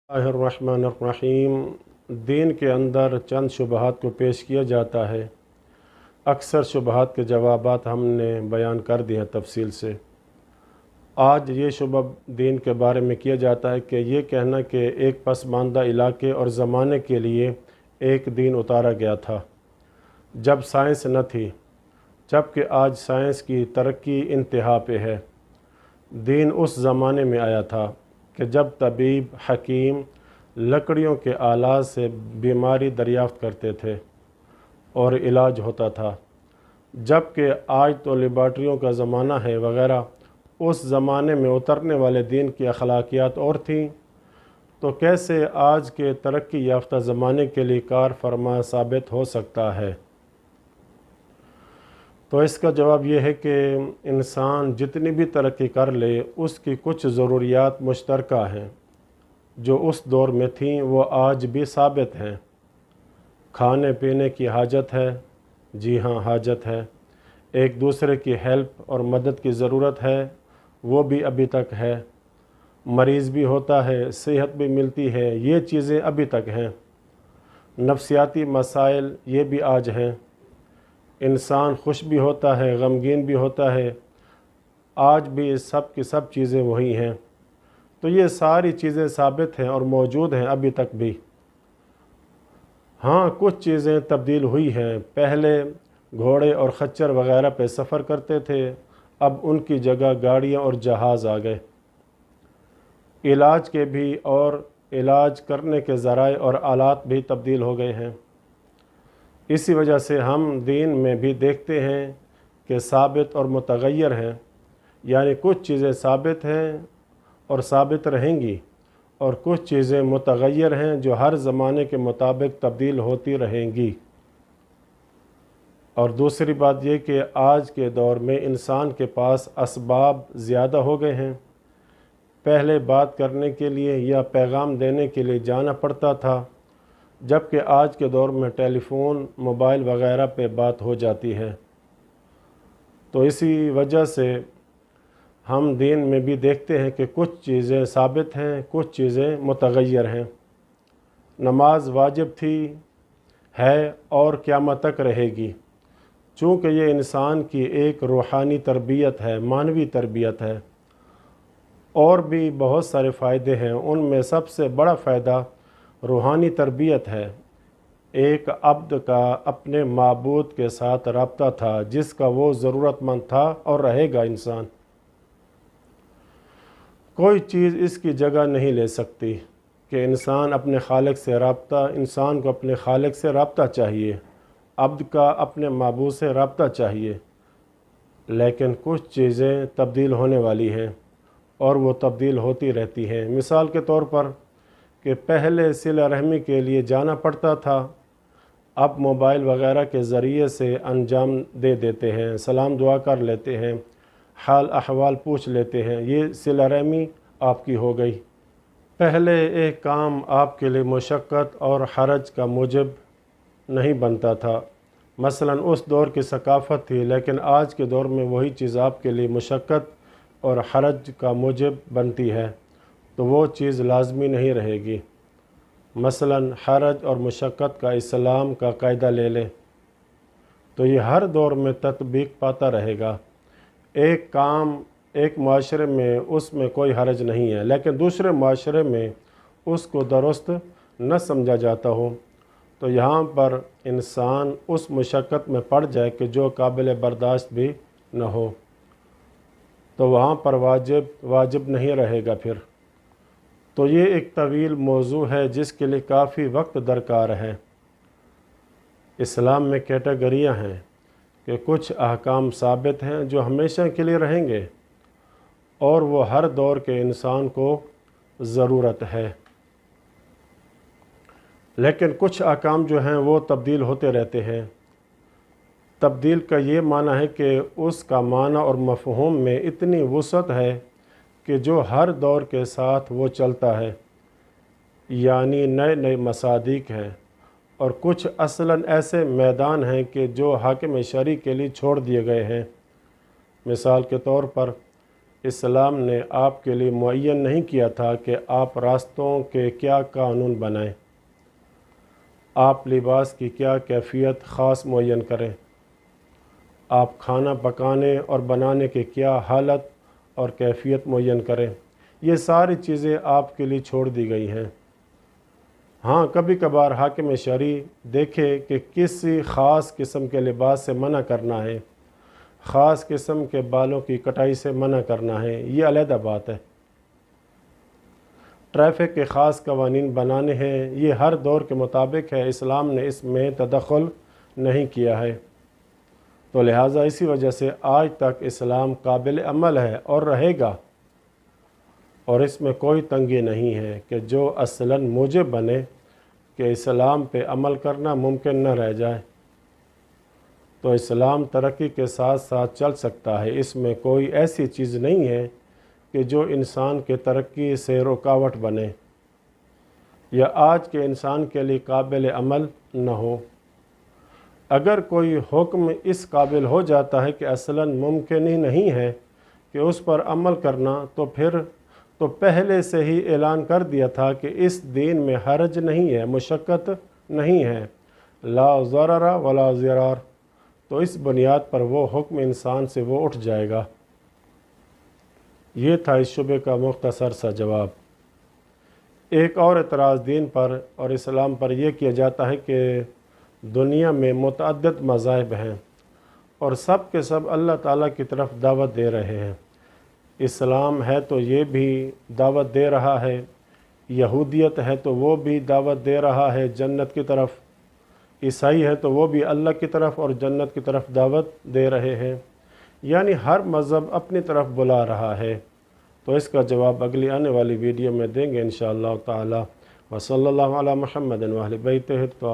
रहमान दीन के अंदर चंद शुबहात को पेश किया जाता है। अक्सर शुबहात के जवाबात हमने बयान कर दिए हैं तफसील से। आज ये शुबह दीन के बारे में किया जाता है कि ये कहना कि एक पसमानदा इलाके और ज़माने के लिए एक दीन उतारा गया था जब साइंस न थी, जबकि आज साइंस की तरक्की इंतहा पे है। दीन उस ज़माने में आया था कि जब तबीब हकीम लकड़ियों के आलात से बीमारी दरियाफ़्त करते थे और इलाज होता था, जबकि आज तो लेबार्ट्रियों का ज़माना है वग़ैरह। उस ज़माने में उतरने वाले दीन की अखलाकियात और थीं, तो कैसे आज के तरक्की याफ्ता ज़माने के लिए कार फरमा साबित हो सकता है? तो इसका जवाब यह है कि इंसान जितनी भी तरक्की कर ले, उसकी कुछ ज़रूरियात मुश्तरका हैं जो उस दौर में थीं, वो आज भी साबित हैं। खाने पीने की हाजत है, जी हाँ हाजत है। एक दूसरे की हेल्प और मदद की ज़रूरत है, वो भी अभी तक है। मरीज़ भी होता है, सेहत भी मिलती है, ये चीज़ें अभी तक हैं। नफ्सियाती मसाइल ये भी आज हैं। इंसान खुश भी होता है, गमगीन भी होता है, आज भी सब की सब चीज़ें वही हैं। तो ये सारी चीज़ें साबित हैं और मौजूद हैं अभी तक भी। हाँ, कुछ चीज़ें तब्दील हुई हैं। पहले घोड़े और खच्चर वग़ैरह पे सफ़र करते थे, अब उनकी जगह गाड़ियाँ और जहाज़ आ गए। इलाज के भी और इलाज करने के ज़राए और आलात भी तब्दील हो गए हैं। इसी वजह से हम दीन में भी देखते हैं कि साबित और मुतग़य्यर हैं, यानी कुछ चीज़ें साबित हैं और साबित रहेंगी, और कुछ चीज़ें मुतग़य्यर हैं जो हर ज़माने के मुताबिक तब्दील होती रहेंगी। और दूसरी बात ये कि आज के दौर में इंसान के पास असबाब ज़्यादा हो गए हैं। पहले बात करने के लिए या पैगाम देने के लिए जाना पड़ता था, जबकि आज के दौर में टेलीफ़ोन, मोबाइल वग़ैरह पे बात हो जाती है। तो इसी वजह से हम दीन में भी देखते हैं कि कुछ चीज़ें साबित हैं, कुछ चीज़ें मुतग़य्यर हैं। नमाज वाजिब थी, है और क़यामत तक रहेगी। चूँकि ये इंसान की एक रूहानी तरबियत है, मानवी तरबियत है, और भी बहुत सारे फ़ायदे हैं। उनमें सबसे बड़ा फ़ायदा रूहानी तरबियत है। एक अब्द का अपने माबूद के साथ रब्ता था जिसका वो ज़रूरतमंद था और रहेगा। इंसान कोई चीज़ इसकी जगह नहीं ले सकती कि इंसान अपने खालिक से रब्ता, इंसान को अपने खालिक से रब्ता चाहिए, अब्द का अपने माबूद से रब्ता चाहिए। लेकिन कुछ चीज़ें तब्दील होने वाली हैं और वो तब्दील होती रहती हैं। मिसाल के तौर पर कि पहले सिला रहमी के लिए जाना पड़ता था, अब मोबाइल वग़ैरह के ज़रिए से अंजाम दे देते हैं, सलाम दुआ कर लेते हैं, हाल अहवाल पूछ लेते हैं। ये सिला रहमी आपकी हो गई। पहले एक काम आपके लिए मुशक्क़त और हरज का मूजब नहीं बनता था। मसलन उस दौर की सकाफ़त थी, लेकिन आज के दौर में वही चीज़ आपके लिए मुशक्क़त और हरज का मूजब बनती है, तो वो चीज़ लाजमी नहीं रहेगी। मसलन हरज और मुशक्क़त का इस्लाम का कायदा ले लें तो ये हर दौर में तत्बीक पाता रहेगा। एक काम एक माशरे में उसमें कोई हरज नहीं है, लेकिन दूसरे माशरे में उसको दुरुस्त न समझा जाता हो, तो यहाँ पर इंसान उस मुशक्क़त में पड़ जाए कि जो काबिल बर्दाश्त भी न हो, तो वहाँ पर वाजिब नहीं रहेगा फिर। तो ये एक तवील मौजू है जिसके लिए काफ़ी वक्त दरकार है। इस्लाम में कैटेगरियाँ हैं कि कुछ अहकाम साबित हैं जो हमेशा के लिए रहेंगे और वो हर दौर के इंसान को ज़रूरत है, लेकिन कुछ अहकाम जो हैं वो तब्दील होते रहते हैं। तब्दील का ये माना है कि उसका माना और मफ़हूम में इतनी वुसअत है कि जो हर दौर के साथ वो चलता है, यानी नए नए मसादिक हैं, और कुछ असलन ऐसे मैदान हैं कि जो हाकिम शरी के लिए छोड़ दिए गए हैं। मिसाल के तौर पर اسلام نے آپ کے لیے معین نہیں کیا تھا کہ آپ راستوں کے کیا قانون بنائیں، آپ لباس کی کیا کیفیت خاص معین کریں، آپ کھانا پکانے اور بنانے کے کیا حالت اور کیفیت معین کریں۔ یہ ساری چیزیں آپ کے لیے چھوڑ دی گئی ہیں۔ ہاں، کبھی کبھار حاکم شرعی دیکھے کہ کسی خاص قسم کے لباس سے منع کرنا ہے، خاص قسم کے بالوں کی کٹائی سے منع کرنا ہے، یہ علیحدہ بات ہے۔ ٹریفک کے خاص قوانین بنانے ہیں، یہ ہر دور کے مطابق ہے، اسلام نے اس میں تدخل نہیں کیا ہے۔ تو لہٰذا اسی وجہ سے آج تک اسلام قابل عمل ہے اور رہے گا، اور اس میں کوئی تنگی نہیں ہے کہ جو اصلاً موجب بنے کہ اسلام پہ عمل کرنا ممکن نہ رہ جائے۔ تو اسلام ترقی کے ساتھ ساتھ چل سکتا ہے، اس میں کوئی ایسی چیز نہیں ہے کہ جو انسان کے ترقی سے رکاوٹ بنے یا آج کے انسان کے لیے قابل عمل نہ ہو۔ اگر کوئی حکم اس قابل ہو جاتا ہے کہ اصلاً ممکن ہی نہیں ہے کہ اس پر عمل کرنا، تو پھر تو پہلے سے ہی اعلان کر دیا تھا کہ اس دین میں حرج نہیں ہے، مشقت نہیں ہے، لا ضرر ولا ضرار۔ تو اس بنیاد پر وہ حکم انسان سے وہ اٹھ جائے گا۔ یہ تھا اس شبے کا مختصر سا جواب۔ ایک اور اعتراض دین پر اور اسلام پر یہ کیا جاتا ہے کہ دنیا میں متعدد مذاہب ہیں اور سب کے سب اللہ تعالیٰ کی طرف دعوت دے رہے ہیں۔ اسلام ہے تو یہ بھی دعوت دے رہا ہے، یہودیت ہے تو وہ بھی دعوت دے رہا ہے جنت کی طرف، عیسائی ہے تو وہ بھی اللہ کی طرف اور جنت کی طرف دعوت دے رہے ہیں، یعنی ہر مذہب اپنی طرف بلا رہا ہے۔ تو اس کا جواب اگلی آنے والی ویڈیو میں دیں گے انشاءاللہ تعالی۔ وصلی اللہ علی محمد و اہل بیتہ الطاہرین۔